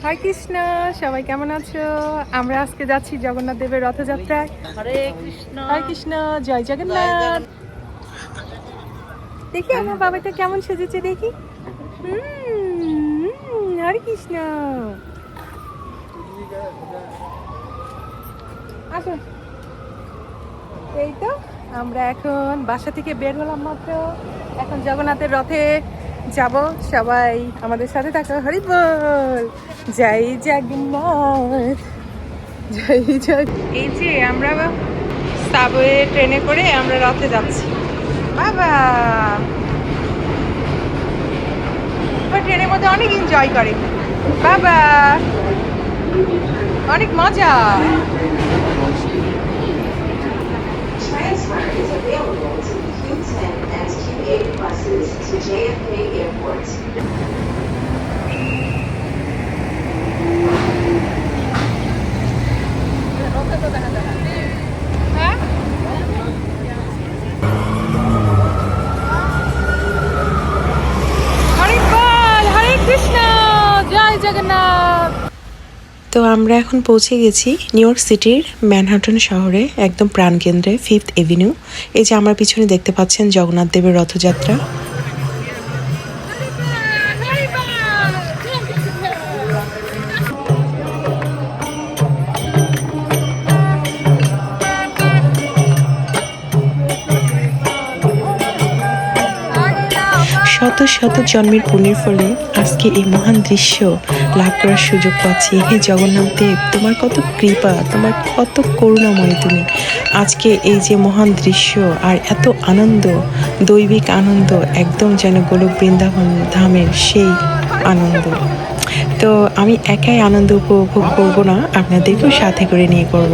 হরে কৃষ্ণ, সবাই কেমন আছো? আমরা আজকে যাচ্ছি জগন্নাথ দেবের রথযাত্রায়। হরে কৃষ্ণ। হরে কৃষ্ণ, জয় জগন্নাথ। দেখি আমার বাবাটা কেমন সেজেছে দেখি। হরে কৃষ্ণ। আসুন। এই তো আমরা এখন বাসা থেকে বের হলাম মাত্র। এখন জগন্নাথের রথে যাব, সবাই আমাদের সাথে থাকো। হরি বল, জয় জগন্নাথ, জয় জয়। এই যে আমরা সাবওয়ে ট্রেনে করে আমরা রথে যাচ্ছি। বাবা ট্রেনের মধ্যে অনেক এনজয় করে, বাবা অনেক মজা। Transfer is available to the Q10 and Q8 buses to JFK Airport. Hari বল, হরে কৃষ্ণ, জয় জগন্নাথ। তো আমরা এখন পৌঁছে গেছি নিউ ইয়র্ক সিটির ম্যানহাটন শহরে, একদম প্রাণকেন্দ্রে 5th এভিনিউ। এই যে আমার পিছনে দেখতে পাচ্ছেন জগন্নাথ দেবের রথযাত্রা। শত শত জন্মের পুণ্যের ফলে আজকে এই মহান দৃশ্য লাভ করার সুযোগ পাচ্ছি। হে জগন্নাথ দেব, তোমার কত কৃপা, তোমার কত করুণাময় তুমি। আজকে এই যে মহান দৃশ্য আর এত আনন্দ, দৈবিক আনন্দ, একদম যেন গোলক বৃন্দাবন ধামের সেই আনন্দ। তো আমি একাই আনন্দ উপভোগ করবো না, আপনাদেরকেও সাথে করে নিয়ে করব।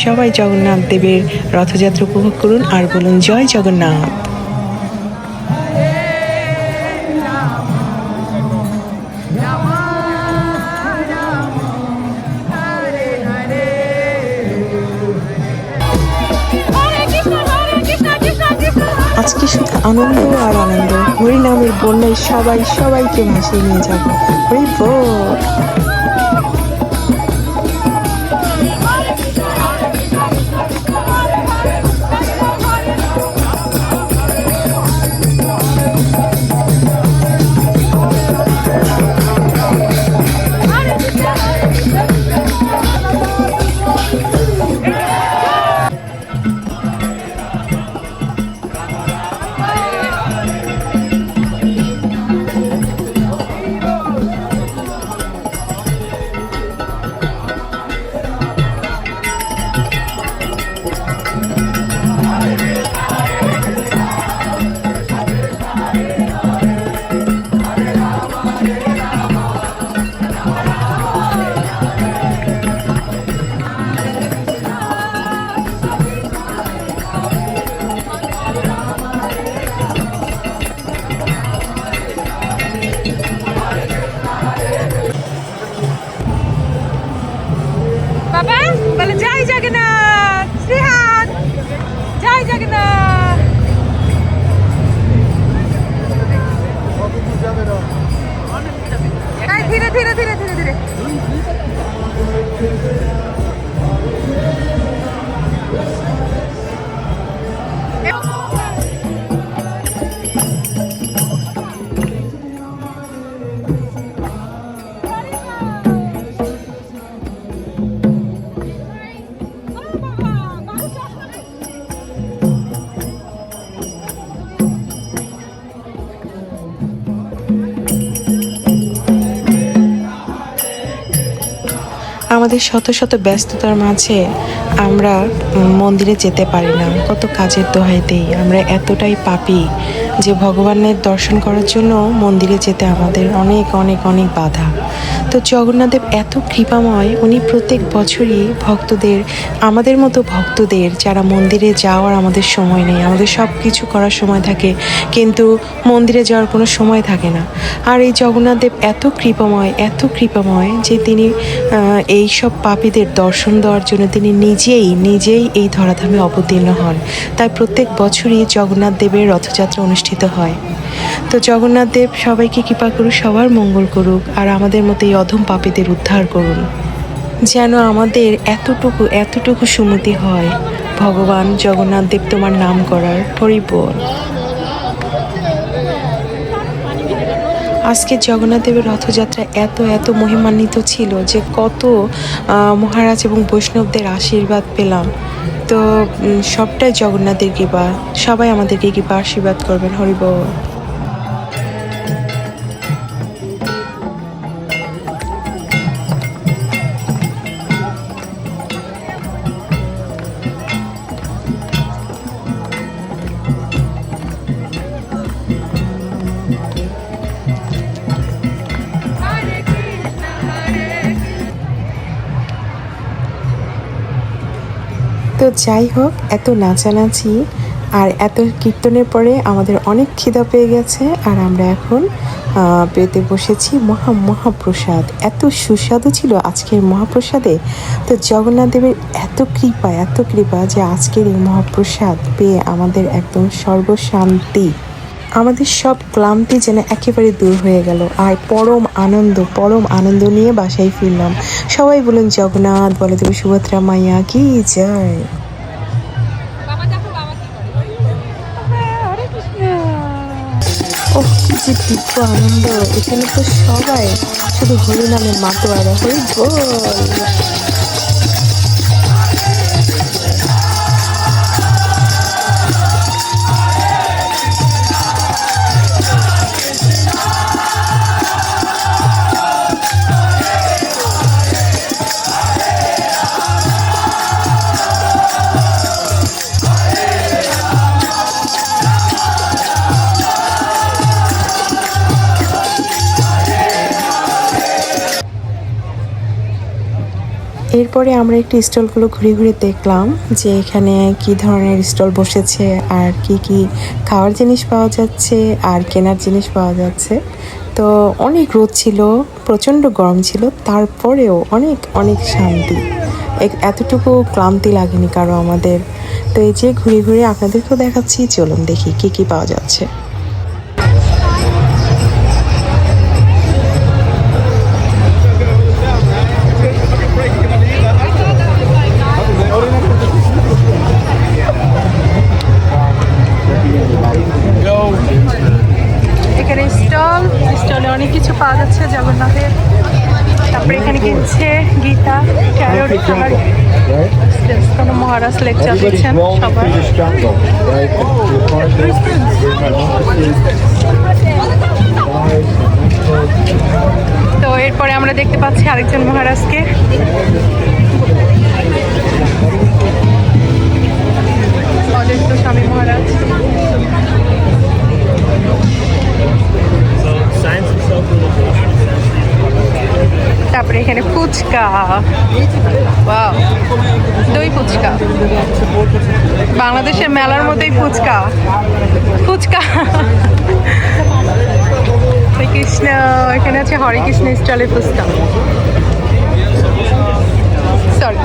সবাই জগন্নাথ দেবের রথযাত্রা উপভোগ করুন আর বলুন জয় জগন্নাথ। আজকে শুধু আনন্দ আর আনন্দ, হরিনামের বন্যায় সবাইকে ভাসিয়ে নিয়ে যাবো। হরি বল। বাবা বলে জয় জগন্নাথ, শ্রীহাত জয় জগন্নাথ। ধীরে ধীরে ধীরে ধীরে ধীরে। আমাদের শত শত ব্যস্ততার মাঝে আমরা মন্দিরে যেতে পারি না, কত কাজের দোহাই দেই। আমরা এতটাই পাপী যে ভগবানের দর্শন করার জন্য মন্দিরে যেতে আমাদের অনেক অনেক অনেক বাধা। তো জগন্নাথদেব এত কৃপাময়, উনি প্রত্যেক বছরই ভক্তদের, আমাদের মতো ভক্তদের যারা মন্দিরে যাওয়ার আমাদের সময় নেই, আমাদের সব কিছু করার সময় থাকে কিন্তু মন্দিরে যাওয়ার কোনো সময় থাকে না। আর এই জগন্নাথদেব এত কৃপাময় যে তিনি এই সব পাপীদের দর্শন দেওয়ার জন্য তিনি নিজেই এই ধরাধামে অবতীর্ণ হন। তাই প্রত্যেক বছরই জগন্নাথ দেবের রথযাত্রা অনুষ্ঠিত হয়। তো জগন্নাথ দেব সবাইকে কৃপা করুক, সবার মঙ্গল করুক, আর আমাদের মতো এই অধম পাপীদের উদ্ধার করুন, যেন আমাদের এতটুকু সুমতি হয় ভগবান জগন্নাথ দেব তোমার নাম করার। হরি বল। আজকে জগন্নাথ দেবের রথযাত্রা এত মহিমান্বিত ছিল যে কত মহারাজ এবং বৈষ্ণবদের আশীর্বাদ পেলাম। তো সবটাই জগন্নাথের কৃপা, সবাই আমাদেরকে কৃপা আশীর্বাদ করবেন। হরি বল। তো যাই হোক, এত নাচানাচি আর এত কীর্তনের পরে আমাদের অনেক খিদা পেয়ে গেছে, আর আমরা এখন পেতে বসেছি মহাপ্রসাদ। এত সুস্বাদু ছিল আজকের মহাপ্রসাদে। তো জগন্নাথ দেবের এত কৃপা যে আজকের এই মহাপ্রসাদ পেয়ে আমাদের একদম সর্বশান্তি, আমাদের সব ক্লান্তি যেন একেবারে দূর হয়ে গেল, আর পরম আনন্দ নিয়ে বাসায় ফিরলাম। সবাই বলেন জগন্নাথ বলদেব সুভদ্রা মাইয়া কি জয়। ওহ, কি যে দিব্য আনন্দ! এখানে তো সবাই শুধু হরি নামে মাতোয়ারা। হরি বল। এরপরে আমরা একটু স্টলগুলো ঘুরে দেখলাম যে এখানে কি ধরনের স্টল বসেছে, আর কি খাওয়ার জিনিস পাওয়া যাচ্ছে আর কেনার জিনিস পাওয়া যাচ্ছে। তো অনেক রোদ ছিল, প্রচণ্ড গরম ছিল, তারপরেও অনেক শান্তি, এতটুকু ক্লান্তি লাগেনি কারো আমাদের। তো এই যে ঘুরে আপনাদেরকেও দেখাচ্ছি, চলুন দেখি কি পাওয়া যাচ্ছে। এখানে স্টলে অনেক কিছু পাওয়া যাচ্ছে জগন্নাথের। তারপরে এখানে কিনছে গীতা, ক্যারট, খাবার। কোনো মহারাজ লেকচার দিচ্ছেন সবাই। তো এরপরে আমরা দেখতে পাচ্ছি আরেকজন মহারাজকে। অজস্র স্বামী মহারাজ। তারপরে এখানে ফুচকা, ওয়াও, দই ফুচকা, বাংলাদেশের মেলার মতোই ফুচকা। হরে কৃষ্ণ। এখানে আছে হরে কৃষ্ণ স্টলে ফুচকা। সরি।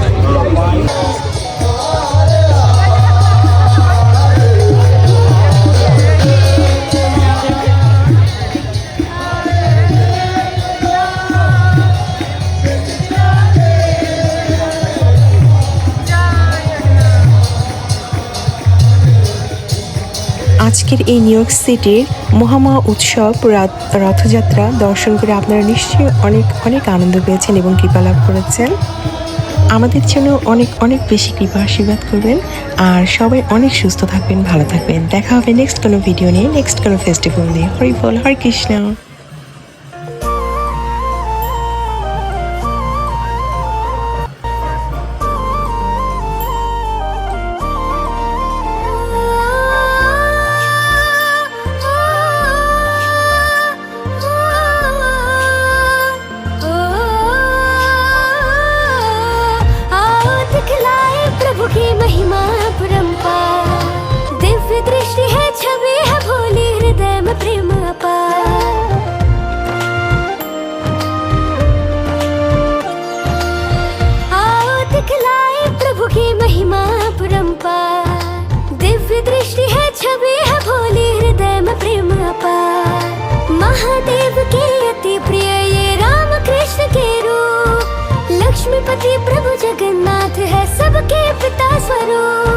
আজকের এই নিউ ইয়র্ক সিটির মহা উৎসব রথযাত্রা দর্শন করে আপনারা নিশ্চয়ই অনেক আনন্দ পেয়েছেন এবং কৃপা লাভ করেছেন। আমাদের জন্য অনেক বেশি কৃপা আশীর্বাদ করবেন, আর সবাই অনেক সুস্থ থাকবেন, ভালো থাকবেন। দেখা হবে নেক্সট কোনো ভিডিও নিয়ে, নেক্সট কোনো ফেস্টিভ্যাল নিয়ে। হরি বল, হরে কৃষ্ণ। महिमा परंपार, दिव्य दृष्टि है, छवि है भोली, हृदय में प्रेम अपार। प्रेम अपार। महादेव के अति प्रिय ये राम कृष्ण के रूप, लक्ष्मीपति प्रभु जगन्नाथ है सबके पिता स्वरूप।